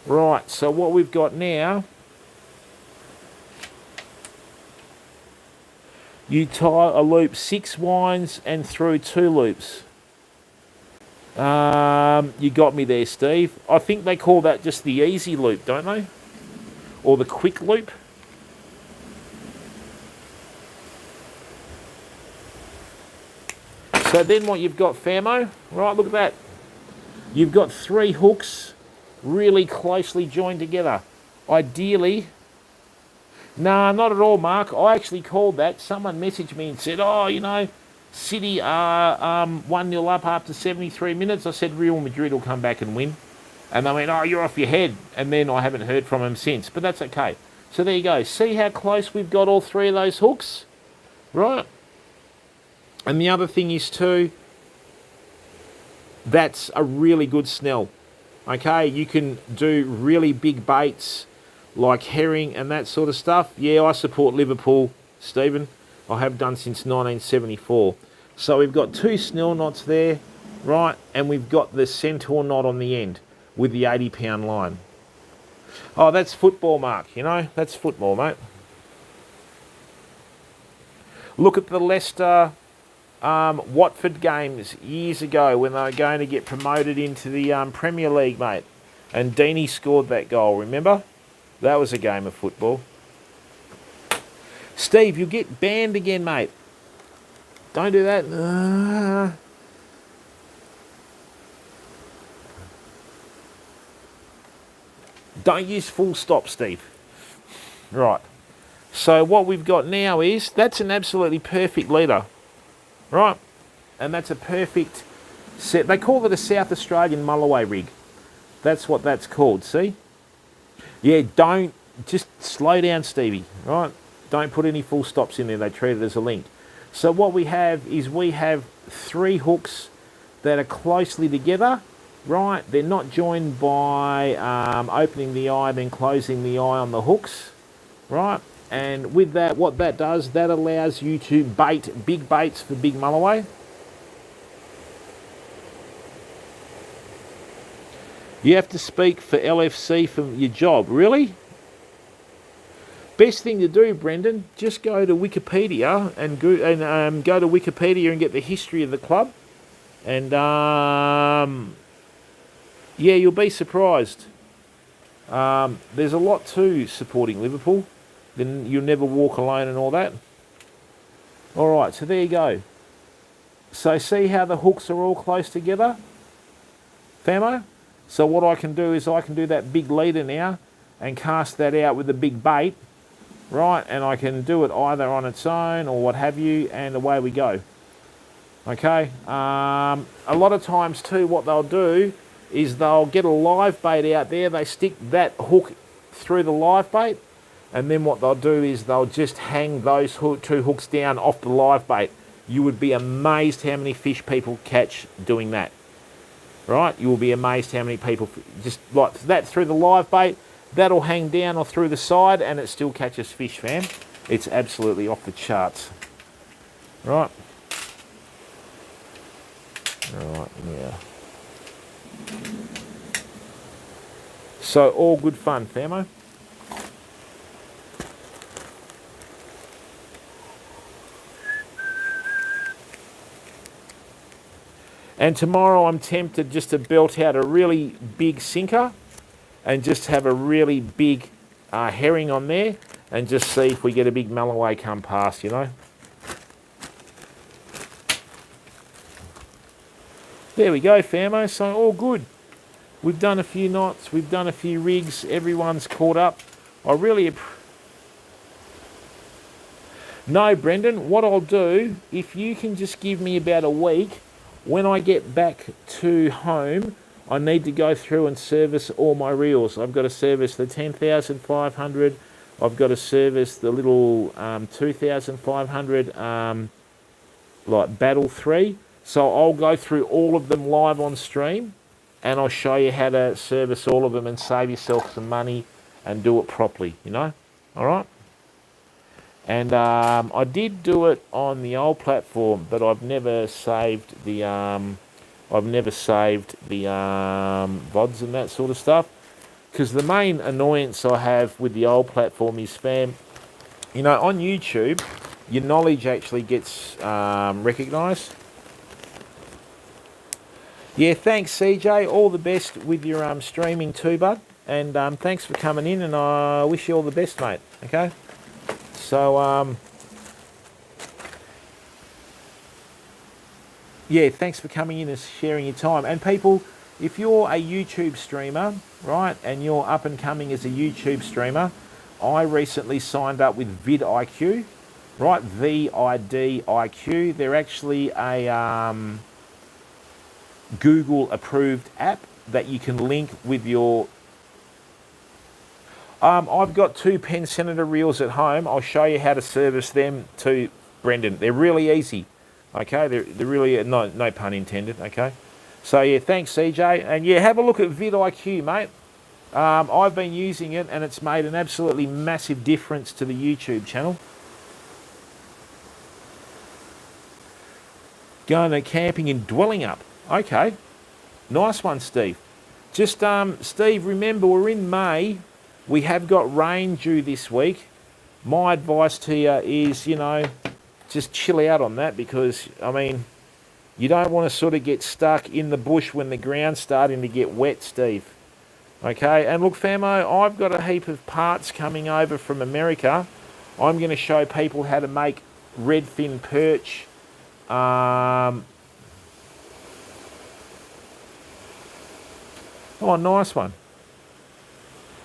Right, so what we've got now, you tie a loop 6 winds and through 2 loops. You got me there, Steve. I think they call that just the easy loop, don't they? Or the quick loop. So then what you've got, Famo, right, look at that. You've got 3 hooks really closely joined together. Ideally, nah, not at all, Mark. I actually called that. Someone messaged me and said, oh, you know, City are 1-0 up after 73 minutes. I said Real Madrid will come back and win. And they went, oh, you're off your head. And then I haven't heard from them since. But that's okay. So there you go. See how close we've got all 3 of those hooks? Right? And the other thing is too, that's a really good snell. Okay? You can do really big baits like herring and that sort of stuff. Yeah, I support Liverpool, Stephen. I have done since 1974. So we've got 2 snell knots there, right? And we've got the centaur knot on the end with the 80-pound line. Oh, that's football, Mark. You know, that's football, mate. Look at the Leicester Watford games years ago when they were going to get promoted into the Premier League, mate. And Deeney scored that goal, remember? That was a game of football. Steve, you'll get banned again, mate. Don't do that. Don't use full stop, Steve. Right. So what we've got now is, that's an absolutely perfect leader. Right. And that's a perfect set. They call it a South Australian Mulloway rig. That's what that's called, see? Yeah, just slow down, Stevie. Right. Don't put any full stops in there. They treat it as a link. So what we have is we have 3 hooks that are closely together, right? They're not joined by opening the eye, then closing the eye on the hooks, right? And with that, what that does, that allows you to bait big baits for big mulloway. You have to speak for LFC for your job, really? Best thing to do, Brendan, just go to Wikipedia and go to Wikipedia and get the history of the club. And, yeah, you'll be surprised. There's a lot to supporting Liverpool. Then you'll never walk alone and all that. All right, so there you go. So see how the hooks are all close together? Famo? So what I can do is I can do that big leader now and cast that out with a big bait. Right, and I can do it either on its own or what have you, and away we go. Okay, a lot of times too what they'll do is they'll get a live bait out there, they stick that hook through the live bait, and then what they'll do is they'll just hang those 2 hooks down off the live bait. You would be amazed how many fish people catch doing that. Right, you will be amazed how many people just like that through the live bait. That'll hang down or through the side and it still catches fish, fam. It's absolutely off the charts. Right. Right, yeah. So all good fun, famo. And tomorrow I'm tempted just to belt out a really big sinker and just have a really big herring on there and just see if we get a big Mulloway come past, you know. There we go, famo. So all good. We've done a few knots. We've done a few rigs. Everyone's caught up. I really... No, Brendan, what I'll do, if you can just give me about a week, when I get back to home, I need to go through and service all my reels. I've got to service the 10,500. I've got to service the little 2,500 like Battle 3. So I'll go through all of them live on stream, and I'll show you how to service all of them and save yourself some money and do it properly, you know? All right? And I did do it on the old platform, but I've never saved the VODs and that sort of stuff. Because the main annoyance I have with the old platform is, fam, you know, on YouTube, your knowledge actually gets recognised. Yeah, thanks, CJ. All the best with your streaming too, bud. And thanks for coming in, and I wish you all the best, mate. Okay? So, yeah, thanks for coming in and sharing your time. And people, if you're a YouTube streamer, right, and you're up and coming as a YouTube streamer, I recently signed up with vidIQ, right, VIDIQ. They're actually a Google-approved app that you can link with your... I've got 2 Pen Senator reels at home. I'll show you how to service them too, Brendan. They're really easy, okay? They're really, no pun intended, okay? So, yeah, thanks, CJ. And, yeah, have a look at vidIQ, mate. I've been using it, and it's made an absolutely massive difference to the YouTube channel. Going to camping and dwelling up. Okay. Nice one, Steve. Just, Steve, remember, we're in May. We have got rain due this week. My advice to you is, you know, just chill out on that, because, I mean, you don't want to sort of get stuck in the bush when the ground's starting to get wet, Steve. Okay, and look, famo, I've got a heap of parts coming over from America. I'm going to show people how to make redfin perch. Oh, nice one.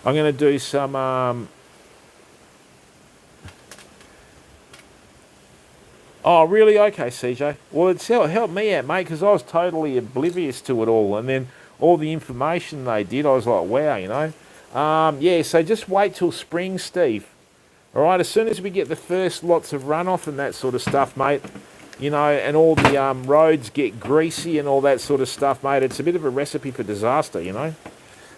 I'm going to do some... Oh, really? Okay, CJ. Well, it's helped me out, mate, because I was totally oblivious to it all. And then all the information they did, I was like, wow, you know. Yeah, so just wait till spring, Steve. All right, as soon as we get the first lots of runoff and that sort of stuff, mate, you know, and all the roads get greasy and all that sort of stuff, mate, it's a bit of a recipe for disaster, you know.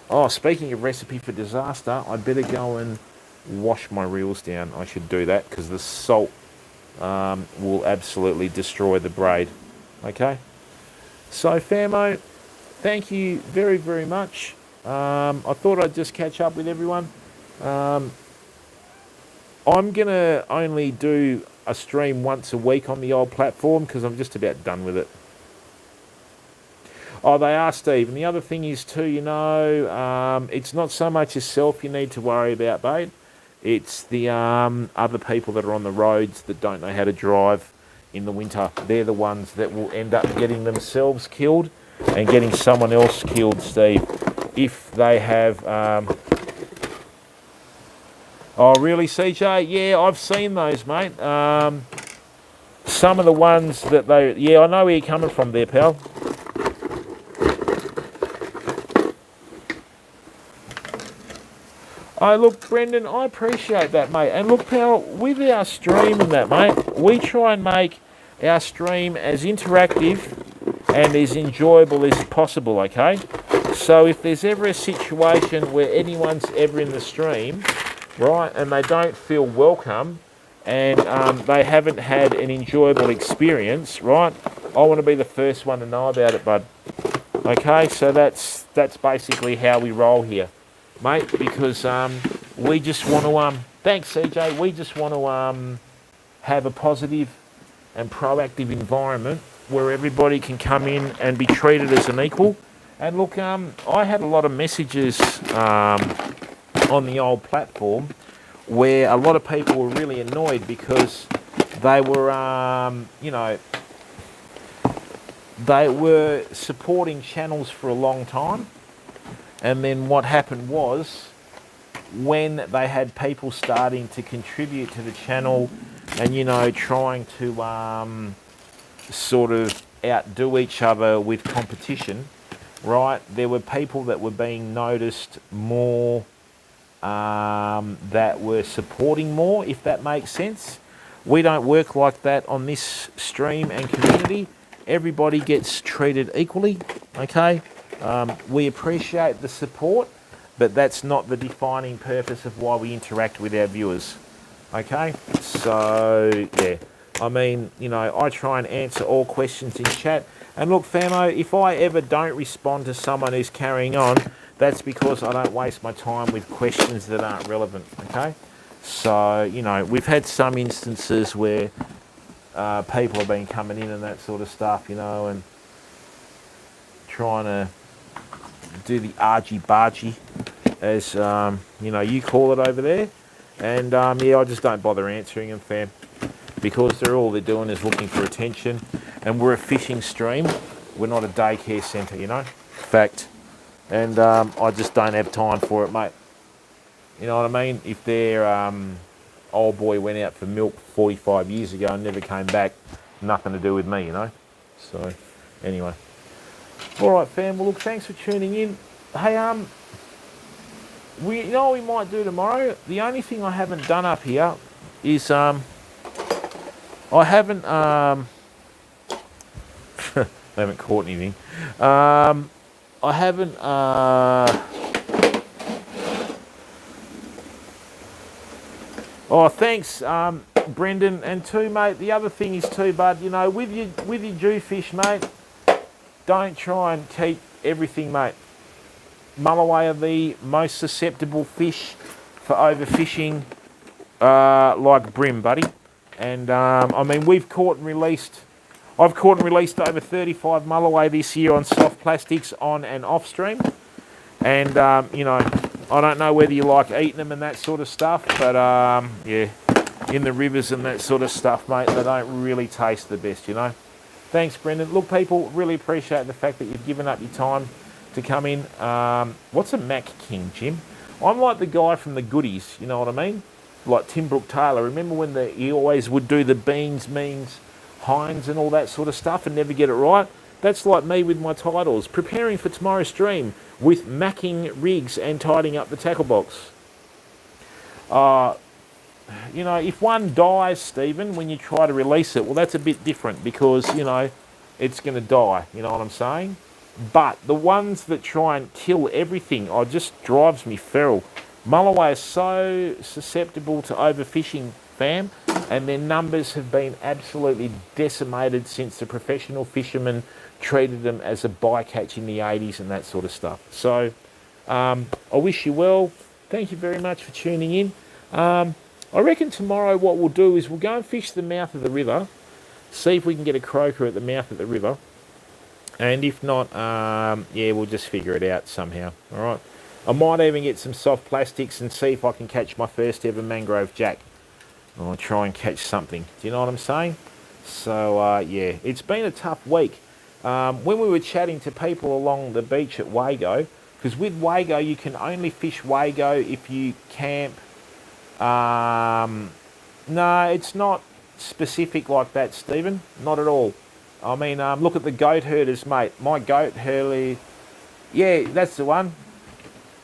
Oh, speaking of recipe for disaster, I'd better go and wash my reels down. I should do that, because the salt will absolutely destroy the braid. Okay? So, famo, thank you very, very much. I thought I'd just catch up with everyone. I'm going to only do a stream once a week on the old platform, because I'm just about done with it. Oh, they are, Steve. And the other thing is too, you know, it's not so much yourself you need to worry about, mate. It's the other people that are on the roads that don't know how to drive in the winter. They're the ones that will end up getting themselves killed and getting someone else killed, Steve, if they have... Oh, really, CJ? Yeah, I've seen those, mate. Some of the ones that they... Yeah, I know where you're coming from there, pal. Oh, look, Brendan, I appreciate that, mate. And look, pal, with our stream and that, mate, we try and make our stream as interactive and as enjoyable as possible, okay? So if there's ever a situation where anyone's ever in the stream, right, and they don't feel welcome and they haven't had an enjoyable experience, right, I want to be the first one to know about it, bud. Okay, so that's basically how we roll here, mate, because we just want to, thanks CJ, we just want to have a positive and proactive environment where everybody can come in and be treated as an equal. And look, I had a lot of messages on the old platform where a lot of people were really annoyed because they were, you know, they were supporting channels for a long time, and then what happened was, when they had people starting to contribute to the channel and, you know, trying to sort of outdo each other with competition, right, there were people that were being noticed more, that were supporting more, if that makes sense. We don't work like that on this stream and community. Everybody gets treated equally, okay? We appreciate the support, but that's not the defining purpose of why we interact with our viewers, okay? So, yeah. I mean, you know, I try and answer all questions in chat. And look, famo, if I ever don't respond to someone who's carrying on, that's because I don't waste my time with questions that aren't relevant, okay? So, you know, we've had some instances where people have been coming in and that sort of stuff, you know, and trying to do the argy-bargy, as, you know, you call it over there. And, yeah, I just don't bother answering them, fam, because all they're doing is looking for attention. And we're a fishing stream. We're not a daycare centre, you know, fact. And I just don't have time for it, mate. You know what I mean? If their old boy went out for milk 45 years ago and never came back, nothing to do with me, you know? So, anyway. All right, fam. Well, look, thanks for tuning in. Hey, you know what we might do tomorrow? The only thing I haven't done up here is, I haven't, I haven't caught anything. I haven't, oh, thanks, Brendan, and too, mate. The other thing is too, bud. You know, with your jewfish, mate, don't try and keep everything, mate. Mulloway are the most susceptible fish for overfishing, like bream, buddy. And I mean, I've caught and released over 35 mulloway this year on soft plastics on and off stream. And you know, I don't know whether you like eating them and that sort of stuff, but yeah, in the rivers and that sort of stuff, mate, they don't really taste the best, you know. Thanks, Brendan. Look, people, really appreciate the fact that you've given up your time to come in. What's a Mac King, Jim? I'm like the guy from the Goodies, you know what I mean? Like Tim Brooke Taylor. Remember when he always would do the beans, means, Heinz and all that sort of stuff and never get it right? That's like me with my titles. Preparing for tomorrow's stream with macking rigs and tidying up the tackle box. You know, if one dies, Stephen, when you try to release it, well, that's a bit different because, you know, it's going to die. You know what I'm saying? But the ones that try and kill everything, oh, just drives me feral. Mulloway is so susceptible to overfishing, fam, and their numbers have been absolutely decimated since the professional fishermen treated them as a bycatch in the 80s and that sort of stuff. So I wish you well. Thank you very much for tuning in. I reckon tomorrow what we'll do is we'll go and fish the mouth of the river, see if we can get a croaker at the mouth of the river, and if not, yeah, we'll just figure it out somehow, all right? I might even get some soft plastics and see if I can catch my first ever mangrove jack. I'll try and catch something. Do you know what I'm saying? So, yeah, it's been a tough week. When we were chatting to people along the beach at Wago, because with Wago you can only fish Wago if you camp. No, it's not specific like that, Stephen. Not at all. I mean, look at the goat herders, mate. My goat herder, yeah, that's the one.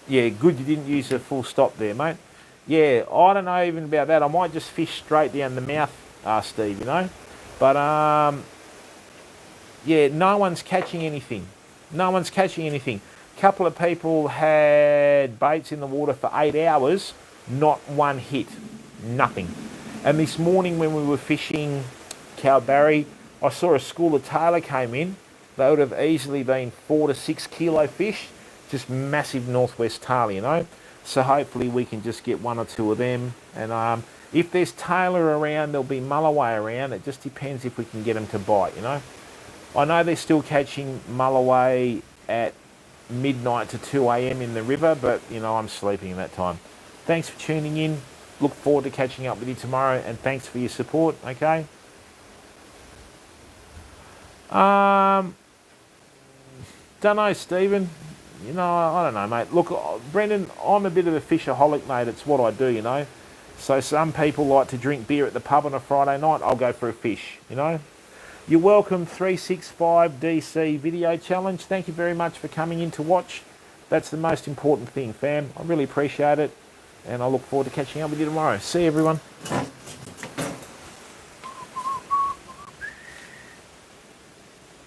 Yeah, good you didn't use a full stop there, mate. Yeah, I don't know even about that. I might just fish straight down the mouth, Steve, you know. But, yeah, no one's catching anything. No one's catching anything. A couple of people had baits in the water for 8 hours, not one hit. Nothing. And this morning when we were fishing Calbarry, I saw a school of Tailor came in. They would have easily been 4 to 6 kilo fish. Just massive northwest tailor, you know. So hopefully we can just get 1 or 2 of them. And if there's Tailor around, there'll be Mulloway around. It just depends if we can get them to bite, you know. I know they're still catching Mulloway at midnight to 2 a.m. in the river, but, you know, I'm sleeping at that time. Thanks for tuning in. Look forward to catching up with you tomorrow, and thanks for your support, okay? Don't know, Stephen. You know, I don't know, mate. Look, Brendan, I'm a bit of a fishaholic, mate. It's what I do, you know. So some people like to drink beer at the pub on a Friday night. I'll go for a fish, you know. You're welcome, 365DC Video Challenge. Thank you very much for coming in to watch. That's the most important thing, fam. I really appreciate it. And I look forward to catching up with you tomorrow. See you, everyone.